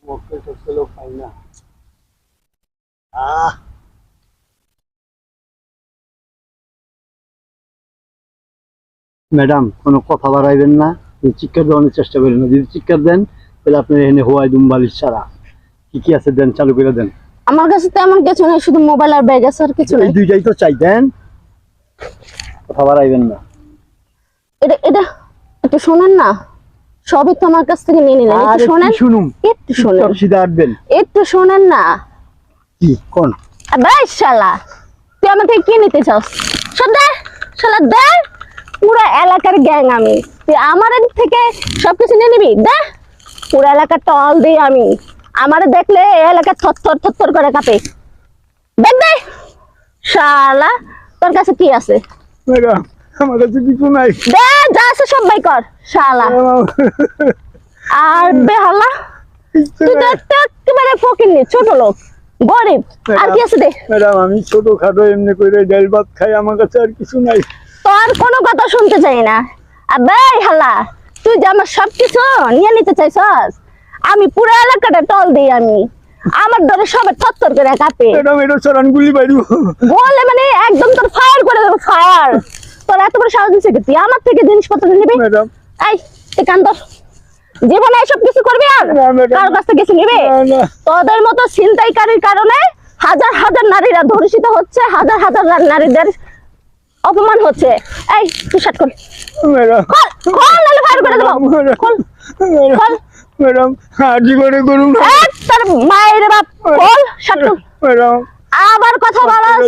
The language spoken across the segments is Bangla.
মক্কেল টক্কেলও পাই না। আহ ম্যাডাম, কোনো কথা বাড়াইবেন না, চিৎকার দেওয়ানোর চেষ্টা করেন না। যদি চিৎকার দেন তাহলে আপনার এখানে হোয়াই দুম বালিশ ছাড়া কি কি আছে দেন, চালু করে দেন। আমার কাছে তেমন কিছু নেই, শুধু মোবাইল আর ব্যাগ আছে, আর কিছু নেই। এই দুইটাই তো চাই, দেন, কথা বাড়াইবেন না। এটা এটা একটু শোনেন না, সবই তো আমার কাছ থেকে নিয়ে নিলেন। একটু শোনেন, শুনুন, একটু শোনেন, সিধা আসবেন। একটু শোনেন না। কি কোন ভাই শালা, তুই আমার থেকে কি নিতে চাস? দে শালা, দে। পুরো এলাকার গ্যাং আমি, তুই আমার থেকে সবকিছু নিয়ে নিবি? দে, পুরো এলাকার টল দিই আমি। আমার দেখলে এলাকা থরথর থরথর করে কাঁপে। দেখ দে শালা, তোর কাছে কি আছে? ম্যাডাম, আমার কাছে কিছু নাই। দে, যা আছে সব বাই কর শালা। আর বেহালা, তুই তো একেবারে ফকিন্নি, ছোট লোক, গরিব। আর কি আছে দে। ম্যাডাম, আমি ছোটখাটো এমনি করে ডাল ভাত খাই, আমার কাছে আর কিছু নাই। তোর কোনো কথা শুনতে চাই না। আবে হালা, তুই যে আমার সবকিছু নিয়ে নিতে চাইছস, আমি পুরো এলাকাটা টল দিই আমি। আমার ধরে সবাই থরথর করে কাঁপে। ম্যাডাম, এটা চরান গুলি বাইরু বলে মানে একদম তোর ফায়ার করে দেবো, ফায়ার। তোর এত বড় সাহস দিচ্ছে কি তুই আমার থেকে জিনিসপত্র নিবি? ম্যাডাম, এই তুই কান ধর। জীবনে এসব কিছু করবি আর না, ম্যাডাম। কার কাছ থেকে কিছু নিবি? না, না। তোদের মতো ছিনতাইকারীর কারণে হাজার হাজার নারীরা ধর্ষিত হচ্ছে, হাজার হাজার নারীদের অপমান হচ্ছে। এই তুই শার্ট খোল, ম্যাডাম, খোল, খোল, নাহলে ফায়ার করে দেবো। খোল, খোল। ম্যাডাম, আর জীবনে করুন না। এই তোর মায়ের বাপ, খোল শার্ট খোল। ম্যাডাম, আবার কথা বলাস,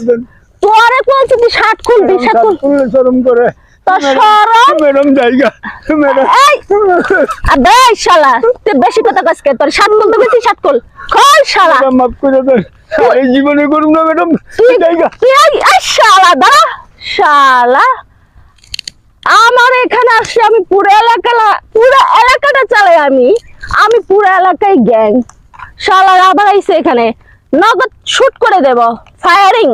তোরে বলছি তুই শার্ট খুলবি, শার্ট খুল। শরম করে। তোর শরম? ম্যাডাম, জায়গা। ম্যাডাম, এই আবে শালা, তুই বেশি কথা কইছ কে? তোর শার্ট খুলতে গেছি, শার্ট খুল, খোল শালা। ম্যাডাম, মাফ করে দেন। এই জীবনে করুন না ম্যাডাম, জায়গা। তুই এই শালা দাঁড়া, শালা আমার এখানে আসছে, আমি পুরো এলাকাটা চালাই আমি পুরো এলাকায় গ্যাং। শালা আবার আইছে এখানে, নগদ শুট করে দেব, ফায়ারিং।